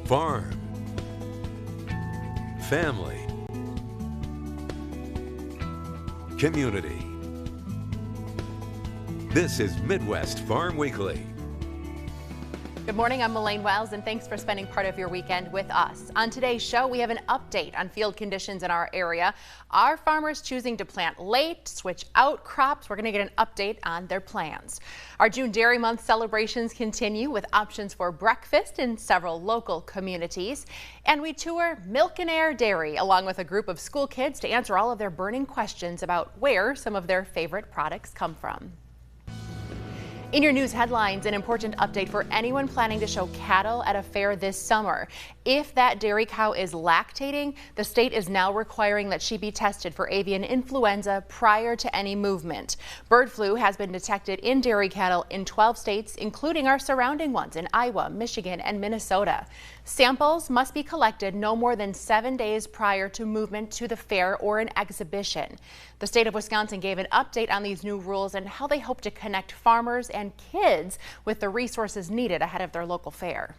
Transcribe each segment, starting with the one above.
Farm. Family. Community. This is Midwest Farm Weekly. Good morning, I'm Elaine Wells, and thanks for spending part of your weekend with us. On today's show, we have an update on field conditions in our area. Are farmers choosing to plant late, switch out crops? We're going to get an update on their plans. Our June Dairy Month celebrations continue with options for breakfast in several local communities. And we tour Milk and Air Dairy along with a group of school kids to answer all of their burning questions about where some of their favorite products come from. In your news headlines, an important update for anyone planning to show cattle at a fair this summer. If that dairy cow is lactating, the state is now requiring that she be tested for avian influenza prior to any movement. Bird flu has been detected in dairy cattle in 12 states, including our surrounding ones in Iowa, Michigan, and Minnesota. Samples must be collected no more than 7 days prior to movement to the fair or an exhibition. The state of Wisconsin gave an update on these new rules and how they hope to connect farmers and kids with the resources needed ahead of their local fair.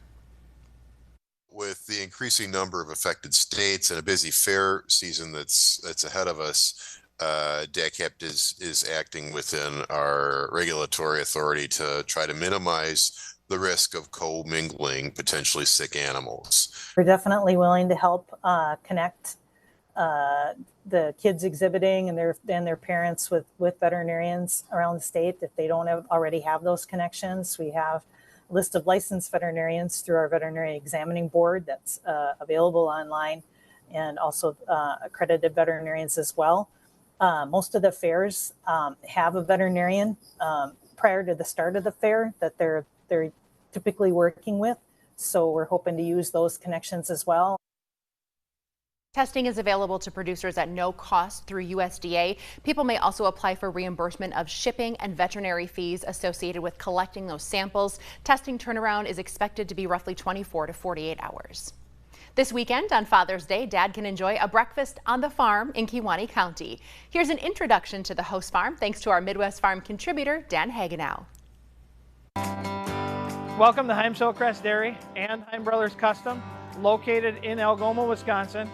With the increasing number of affected states and a busy fair season that's ahead of us, DACAP is acting within our regulatory authority to try to minimize the risk of co-mingling potentially sick animals. We're definitely willing to help connect the kids exhibiting and their parents with veterinarians around the state if they don't already have those connections. We have a list of licensed veterinarians through our veterinary examining board that's available online, and also accredited veterinarians as well. Most of the fairs have a veterinarian prior to the start of the fair that they're typically working with, so we're hoping to use those connections as well. Testing is available to producers at no cost through USDA. People may also apply for reimbursement of shipping and veterinary fees associated with collecting those samples. Testing turnaround is expected to be roughly 24 to 48 hours. This weekend on Father's Day, Dad can enjoy a breakfast on the farm in Kewaunee County. Here's an introduction to the host farm thanks to our Midwest Farm contributor, Dan Hagenow. Welcome to Heim's Hillcrest Dairy and Heim Brothers Custom, located in Algoma, Wisconsin.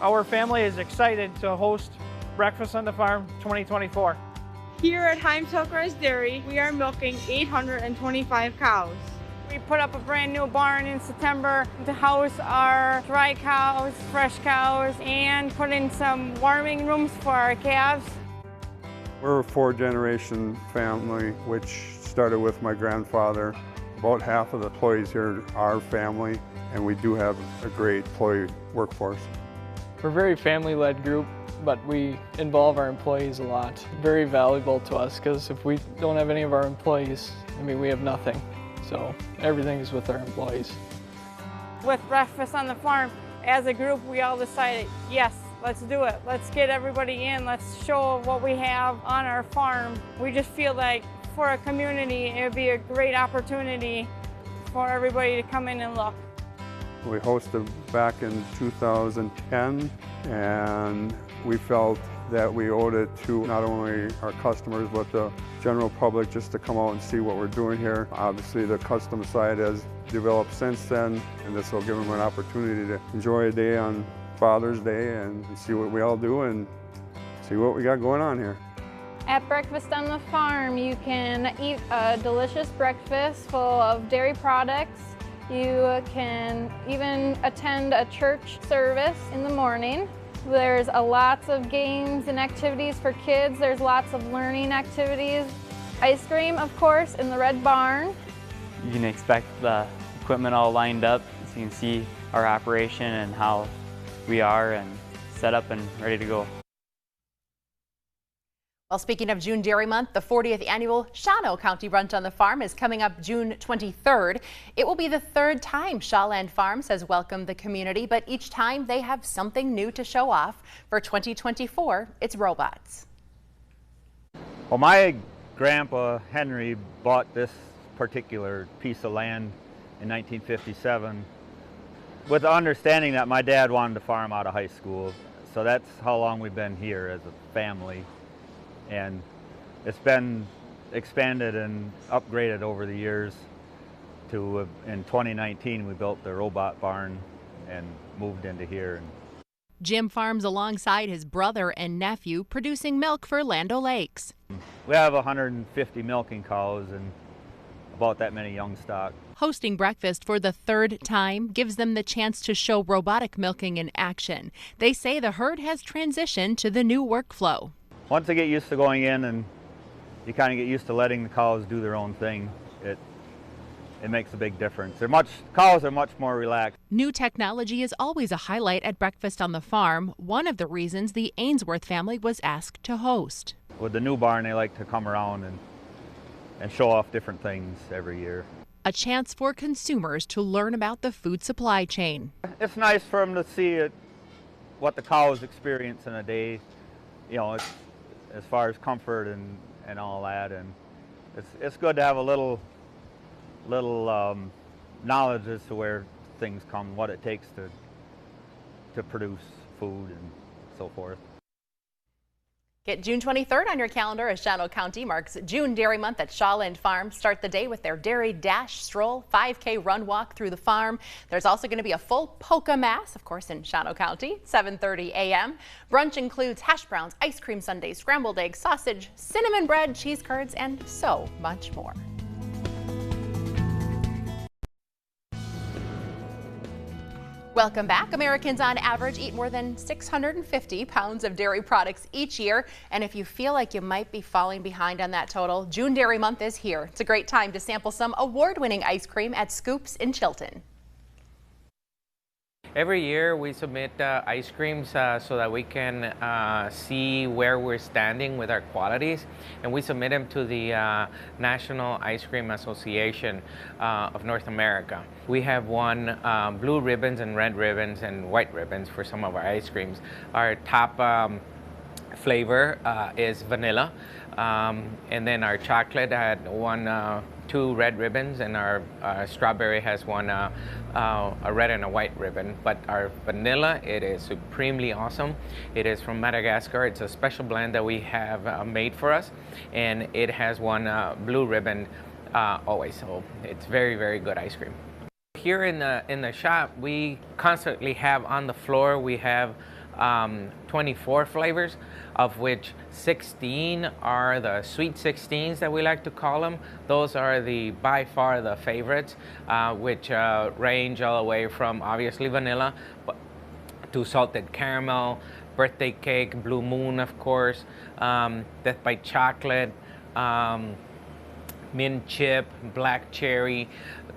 Our family is excited to host Breakfast on the Farm 2024. Here at Heim's Hillcrest Dairy, we are milking 825 cows. We put up a brand new barn in September to house our dry cows, fresh cows, and put in some warming rooms for our calves. We're a four-generation family, which started with my grandfather. About half of the employees here are family, and we do have a great employee workforce. We're a very family-led group, but we involve our employees a lot. Very valuable to us, because if we don't have any of our employees, I mean, we have nothing. So everything is with our employees. With Breakfast on the Farm, as a group, we all decided, yes, let's do it. Let's get everybody in. Let's show what we have on our farm. We just feel like for a community, it would be a great opportunity for everybody to come in and look. We hosted back in 2010, and we felt that we owed it to not only our customers but the general public just to come out and see what we're doing here. Obviously the custom side has developed since then, and this will give them an opportunity to enjoy a day on Father's Day and see what we all do and see what we got going on here. At Breakfast on the Farm, you can eat a delicious breakfast full of dairy products. You can even attend a church service in the morning. There's lots of games and activities for kids. There's lots of learning activities. Ice cream, of course, in the red barn. You can expect the equipment all lined up so you can see our operation and how we are and set up and ready to go. Well, speaking of June Dairy Month, the 40th annual Shawano County Brunch on the Farm is coming up June 23rd. It will be the third time Shawland Farms has welcomed the community, but each time they have something new to show off. For 2024, it's robots. Well, my grandpa Henry bought this particular piece of land in 1957 with the understanding that my dad wanted to farm out of high school. So that's how long we've been here as a family. And it's been expanded and upgraded over the years. to, in 2019, we built the robot barn and moved into here. Jim farms alongside his brother and nephew, producing milk for Land O'Lakes. We have 150 milking cows and about that many young stock. Hosting breakfast for the third time gives them the chance to show robotic milking in action. They say the herd has transitioned to the new workflow. Once they get used to going in and you kind of get used to letting the cows do their own thing, it makes a big difference. Cows are much more relaxed. New technology is always a highlight at Breakfast on the Farm, one of the reasons the Ainsworth family was asked to host. With the new barn, they like to come around and show off different things every year. A chance for consumers to learn about the food supply chain. It's nice for them to see what the cows experience in a day, you know, as far as comfort and all that. And it's good to have a little knowledge as to where things come, what it takes to produce food and so forth. Get June 23rd on your calendar as Shawano County marks June Dairy Month at Shawland Farm. Start the day with their Dairy Dash Stroll 5K run walk through the farm. There's also going to be a full polka mass, of course, in Shawano County, 7:30 a.m. Brunch includes hash browns, ice cream sundaes, scrambled eggs, sausage, cinnamon bread, cheese curds, and so much more. Welcome back. Americans on average eat more than 650 pounds of dairy products each year. And if you feel like you might be falling behind on that total, June Dairy Month is here. It's a great time to sample some award-winning ice cream at Scoops in Chilton. Every year we submit ice creams so that we can see where we're standing with our qualities, and we submit them to the National Ice Cream Association of North America. We have won blue ribbons and red ribbons and white ribbons for some of our ice creams. Our top flavor is vanilla, and then our chocolate had won 2 red ribbons, and our strawberry has won a red and a white ribbon. But our vanilla, it is supremely awesome. It is from Madagascar. It's a special blend that we have made for us, and it has won blue ribbon always. So it's very, very good ice cream. Here in the shop, we constantly have on the floor, we have 24 flavors, of which 16 are the sweet 16s that we like to call them. Those are by far the favorites, which range all the way from obviously vanilla to salted caramel, birthday cake, blue moon, of course, death by chocolate, mint chip, black cherry,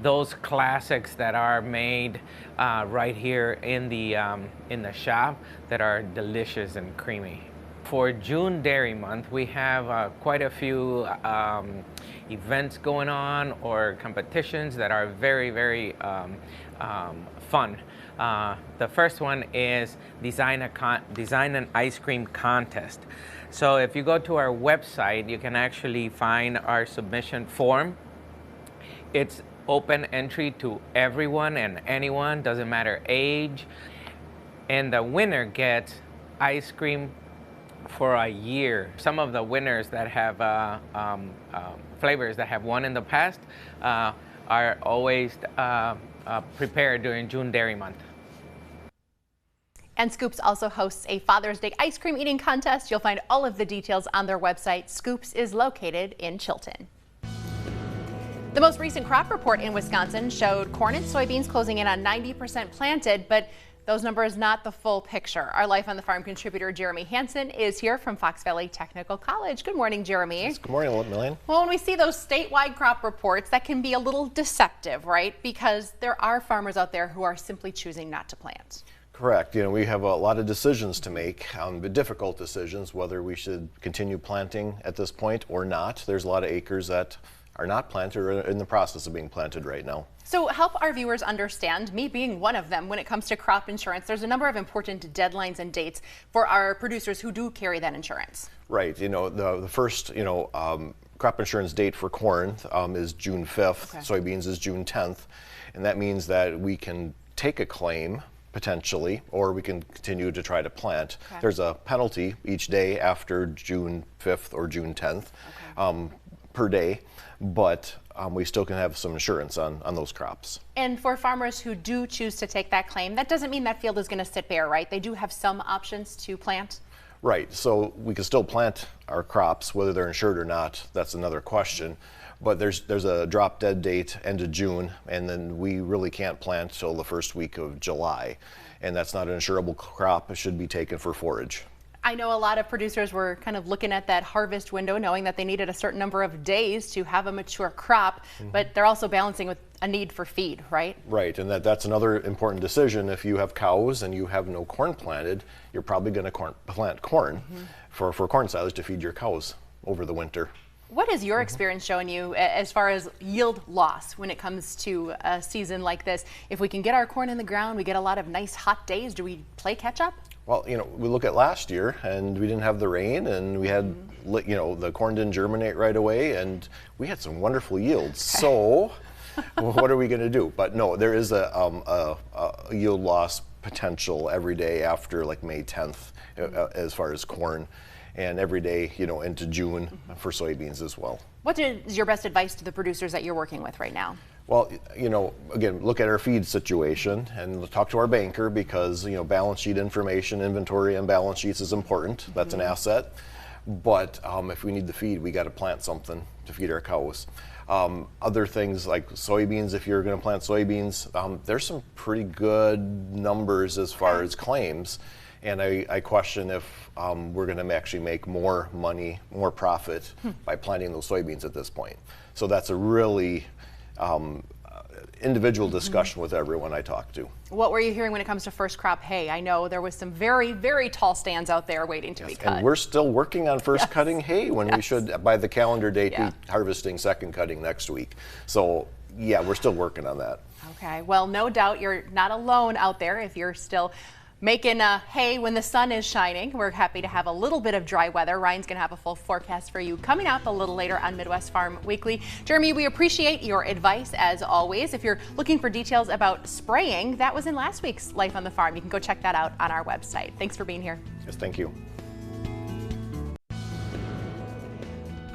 those classics that are made right here in the shop that are delicious and creamy. For June Dairy Month, we have quite a few events going on or competitions that are very, very fun. The first one is Design an Ice Cream Contest. So if you go to our website, you can actually find our submission form. It's open entry to everyone and anyone, doesn't matter age. And the winner gets ice cream for a year. Some of the winners that have flavors that have won in the past are always prepared during June Dairy Month. And Scoops also hosts a Father's Day ice cream eating contest. You'll find all of the details on their website. Scoops is located in Chilton. The most recent crop report in Wisconsin showed corn and soybeans closing in on 90% planted, but those numbers not the full picture. Our Life on the Farm contributor Jeremy Hansen is here from Fox Valley Technical College. Good morning, Jeremy. Yes, good morning, Milleen. Well, when we see those statewide crop reports, that can be a little deceptive, right? Because there are farmers out there who are simply choosing not to plant. Correct. You know, we have a lot of decisions to make, difficult decisions, whether we should continue planting at this point or not. There's a lot of acres that are not planted or in the process of being planted right now. So help our viewers understand, me being one of them, when it comes to crop insurance, there's a number of important deadlines and dates for our producers who do carry that insurance. Right. You know, the first, crop insurance date for corn is June 5th. Okay. Soybeans is June 10th. And that means that we can take a claim potentially, or we can continue to try to plant. Okay. There's a penalty each day after June 5th or June 10th per day, but we still can have some insurance on those crops. And for farmers who do choose to take that claim, that doesn't mean that field is going to sit bare, right? They do have some options to plant. Right, so we can still plant our crops, whether they're insured or not, that's another question. But there's a drop dead date, end of June, and then we really can't plant till the first week of July. And that's not an insurable crop, it should be taken for forage. I know a lot of producers were kind of looking at that harvest window, knowing that they needed a certain number of days to have a mature crop, but they're also balancing with a need for feed, right? Right, and that's another important decision. If you have cows and you have no corn planted, you're probably going to plant corn for corn silage to feed your cows over the winter. What has your experience shown you as far as yield loss when it comes to a season like this? If we can get our corn in the ground, we get a lot of nice hot days, do we play catch up? Well, we look at last year and we didn't have the rain and we had, the corn didn't germinate right away and we had some wonderful yields. So what are we going to do? But no, there is a yield loss potential every day after like May 10th as far as corn, and every day, into June for soybeans as well. What is your best advice to the producers that you're working with right now? Well, again, look at our feed situation and talk to our banker because, balance sheet information, inventory and balance sheets is important. That's an asset. But if we need the feed, we got to plant something to feed our cows. Other things like soybeans, if you're going to plant soybeans, there's some pretty good numbers as far as claims. And I question if we're going to actually make more money, more profit by planting those soybeans at this point. So that's a really individual discussion with everyone I talk to. What were you hearing when it comes to first crop hay? I know there was some very, very tall stands out there waiting to be cut. And we're still working on first cutting hay when we should, by the calendar date, be harvesting second cutting next week. So yeah, we're still working on that. Okay, well, no doubt you're not alone out there if you're still making hay when the sun is shining. We're happy to have a little bit of dry weather. Ryan's going to have a full forecast for you coming up a little later on Midwest Farm Weekly. Jeremy, we appreciate your advice as always. If you're looking for details about spraying, that was in last week's Life on the Farm. You can go check that out on our website. Thanks for being here. Yes, thank you.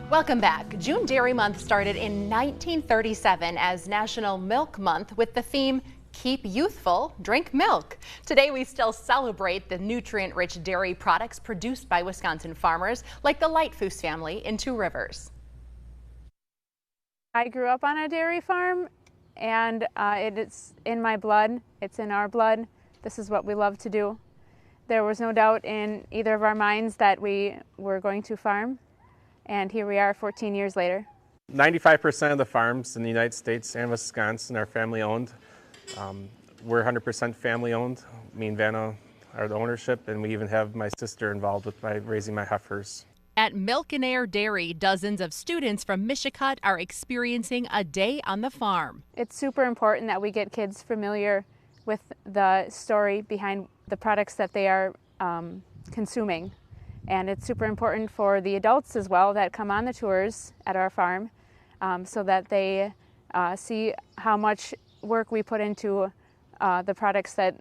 Welcome back. June Dairy Month started in 1937 as National Milk Month with the theme Keep Youthful, Drink Milk. Today we still celebrate the nutrient-rich dairy products produced by Wisconsin farmers like the Lightfoos family in Two Rivers. I grew up on a dairy farm and it's in my blood, it's in our blood. This is what we love to do. There was no doubt in either of our minds that we were going to farm, and here we are 14 years later. 95% of the farms in the United States and Wisconsin are family owned. We're 100% family owned. Me and Vanna are the ownership, and we even have my sister involved with raising my heifers. At Milk and Air Dairy, dozens of students from Michigan are experiencing a day on the farm. It's super important that we get kids familiar with the story behind the products that they are consuming. And it's super important for the adults as well that come on the tours at our farm so that they see how much work we put into the products that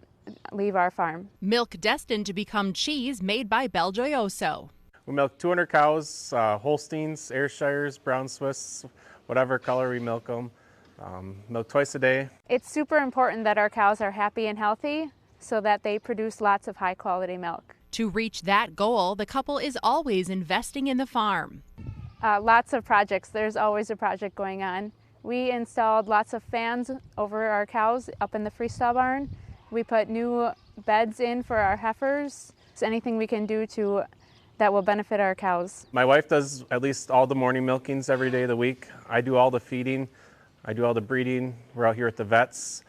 leave our farm. Milk destined to become cheese made by Belgioioso. We milk 200 cows, Holsteins, Ayrshires, Brown Swiss, whatever color we milk them. Milk twice a day. It's super important that our cows are happy and healthy so that they produce lots of high quality milk. To reach that goal, the couple is always investing in the farm. Lots of projects. There's always a project going on. We installed lots of fans over our cows up in the freestall barn. We put new beds in for our heifers. It's anything we can do that will benefit our cows. My wife does at least all the morning milkings every day of the week. I do all the feeding. I do all the breeding. We're out here at the vets.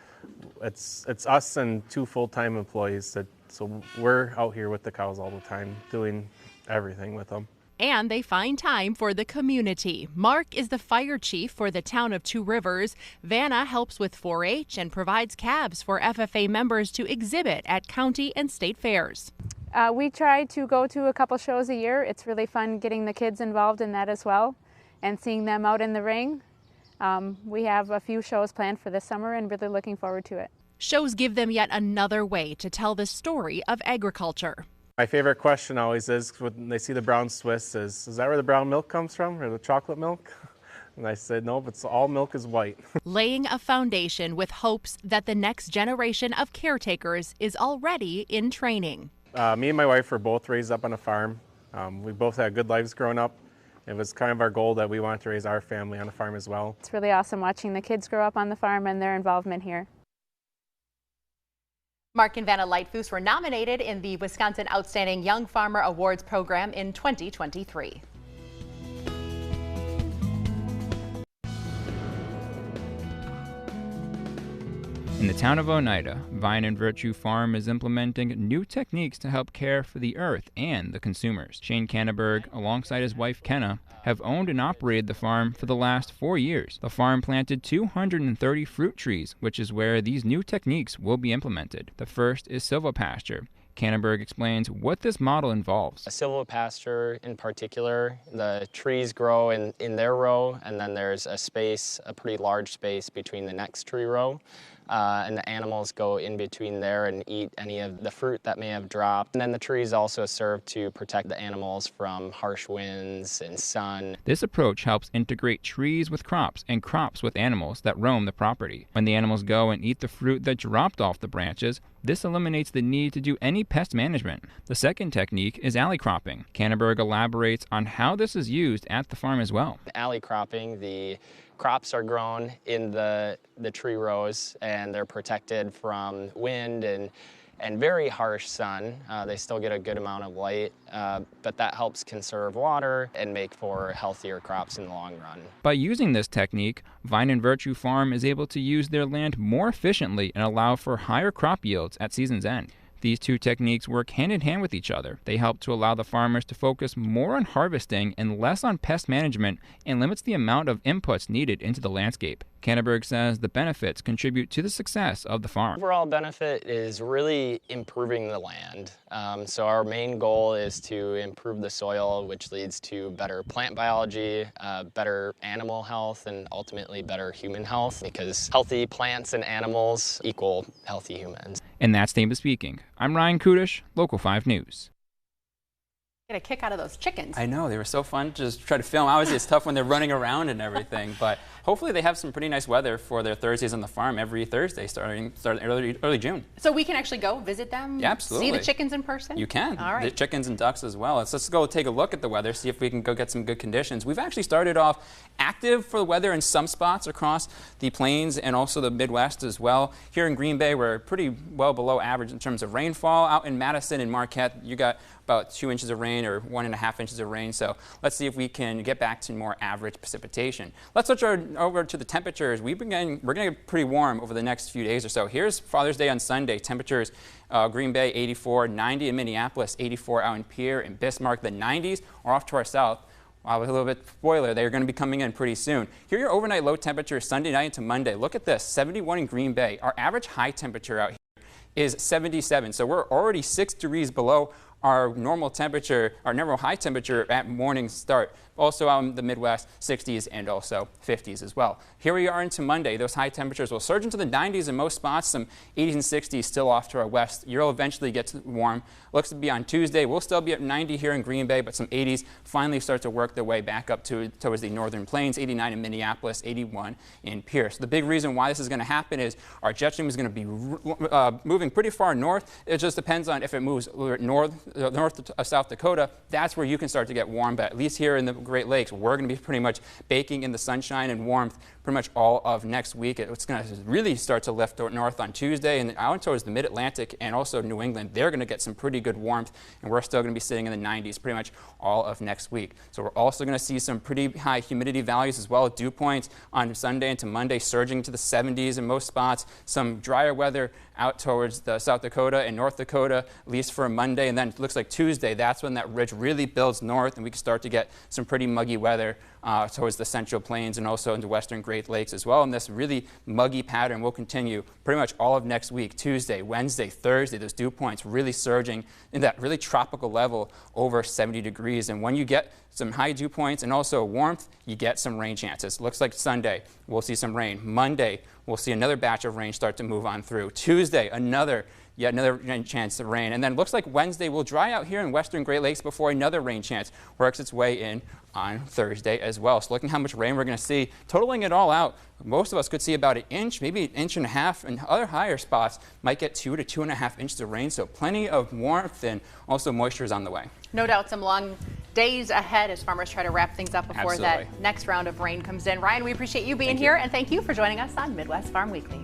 It's us and 2 full-time employees. So we're out here with the cows all the time, doing everything with them. And they find time for the community. Mark is the fire chief for the town of Two Rivers. Vanna helps with 4-H and provides cabs for FFA members to exhibit at county and state fairs. We try to go to a couple shows a year. It's really fun getting the kids involved in that as well and seeing them out in the ring. We have a few shows planned for this summer and really looking forward to it. Shows give them yet another way to tell the story of agriculture. My favorite question always is when they see the brown Swiss is that where the brown milk comes from or the chocolate milk? And I said, nope, it's all milk is white. Laying a foundation with hopes that the next generation of caretakers is already in training. Me and my wife were both raised up on a farm. We both had good lives growing up. It was kind of our goal that we wanted to raise our family on a farm as well. It's really awesome watching the kids grow up on the farm and their involvement here. Mark and Vanna Lightfoos were nominated in the Wisconsin Outstanding Young Farmer Awards program in 2023. In the town of Oneida, Vine and Virtue Farm is implementing new techniques to help care for the earth and the consumers. Shane Canneberg, alongside his wife Kenna, have owned and operated the farm for the last 4 years. The farm planted 230 fruit trees, which is where these new techniques will be implemented. The first is silvopasture. Canneberg explains what this model involves. A silvopasture in particular, the trees grow in their row, and then there's a space, a pretty large space between the next tree row. And the animals go in between there and eat any of the fruit that may have dropped. And then the trees also serve to protect the animals from harsh winds and sun. This approach helps integrate trees with crops and crops with animals that roam the property. When the animals go and eat the fruit that dropped off the branches, this eliminates the need to do any pest management. The second technique is alley cropping. Canneberg elaborates on how this is used at the farm as well. Alley cropping, the crops are grown in the tree rows and they're protected from wind and very harsh sun. They still get a good amount of light, but that helps conserve water and make for healthier crops in the long run. By using this technique, Vine and Virtue Farm is able to use their land more efficiently and allow for higher crop yields at season's end. These two techniques work hand in hand with each other. They help to allow the farmers to focus more on harvesting and less on pest management, and limits the amount of inputs needed into the landscape. Canneberg says the benefits contribute to the success of the farm. Overall benefit is really improving the land. So our main goal is to improve the soil, which leads to better plant biology, better animal health, and ultimately better human health, because healthy plants and animals equal healthy humans. And that's David speaking. I'm Ryan Kudish, Local 5 News. Get a kick out of those chickens. I know, they were so fun to just try to film. Obviously, it's tough when they're running around and everything, but hopefully they have some pretty nice weather for their Thursdays on the farm every Thursday starting early June. So we can actually go visit them? Yeah, absolutely. See the chickens in person? You can. All right. The chickens and ducks as well. Let's go take a look at the weather, see if we can go get some good conditions. We've actually started off active for the weather in some spots across the plains and also the Midwest as well. Here in Green Bay, we're pretty well below average in terms of rainfall. Out in Madison and Marquette, you got about 2 inches of rain or 1.5 inches of rain. So let's see if we can get back to more average precipitation. Let's switch over to the temperatures. We're going to get pretty warm over the next few days or so. Here's Father's Day on Sunday. Temperatures, Green Bay 84, 90 in Minneapolis, 84 out in Pierre and Bismarck. The 90s are off to our south. Wow, with a little bit spoiler, they're going to be coming in pretty soon. Here are your overnight low temperatures Sunday night into Monday. Look at this, 71 in Green Bay. Our average high temperature out here is 77. So we're already 6 degrees below our normal temperature, our normal high temperature at morning start. Also out in the Midwest, 60s and also 50s as well. Here we are into Monday. Those high temperatures will surge into the 90s in most spots, some 80s and 60s still off to our west. You'll eventually get warm. Looks to be on Tuesday. We'll still be at 90 here in Green Bay, but some 80s finally start to work their way back up towards the northern plains, 89 in Minneapolis, 81 in Pierce. The big reason why this is going to happen is our jet stream is going to be moving pretty far north. It just depends on if it moves north to South Dakota. That's where you can start to get warm, but at least here in the Great Lakes, we're going to be pretty much baking in the sunshine and warmth pretty much all of next week. It's going to really start to lift north on Tuesday, and out towards the Mid-Atlantic and also New England, they're going to get some pretty good warmth, and we're still going to be sitting in the 90s pretty much all of next week. So we're also going to see some pretty high humidity values as well. Dew points on Sunday into Monday surging to the 70s in most spots. Some drier weather out towards the South Dakota and North Dakota, at least for Monday, and then it looks like Tuesday, that's when that ridge really builds north, and we can start to get some pretty muggy weather towards the Central Plains and also into western Great Lakes as well. And this really muggy pattern will continue pretty much all of next week, Tuesday, Wednesday, Thursday. Those dew points really surging in that really tropical level over 70 degrees. And when you get some high dew points and also warmth, you get some rain chances. Looks like Sunday, we'll see some rain. Monday, we'll see another batch of rain start to move on through. Tuesday, another yet another chance of rain. And then it looks like Wednesday will dry out here in western Great Lakes before another rain chance works its way in on Thursday as well. So looking how much rain we're going to see, totaling it all out, most of us could see about an inch, maybe an inch and a half, and other higher spots might get 2 to 2.5 inches of rain. So plenty of warmth and also moisture is on the way. No doubt some long days ahead as farmers try to wrap things up before that next round of rain comes in. Ryan, we appreciate you being here, and thank you for joining us on Midwest Farm Weekly.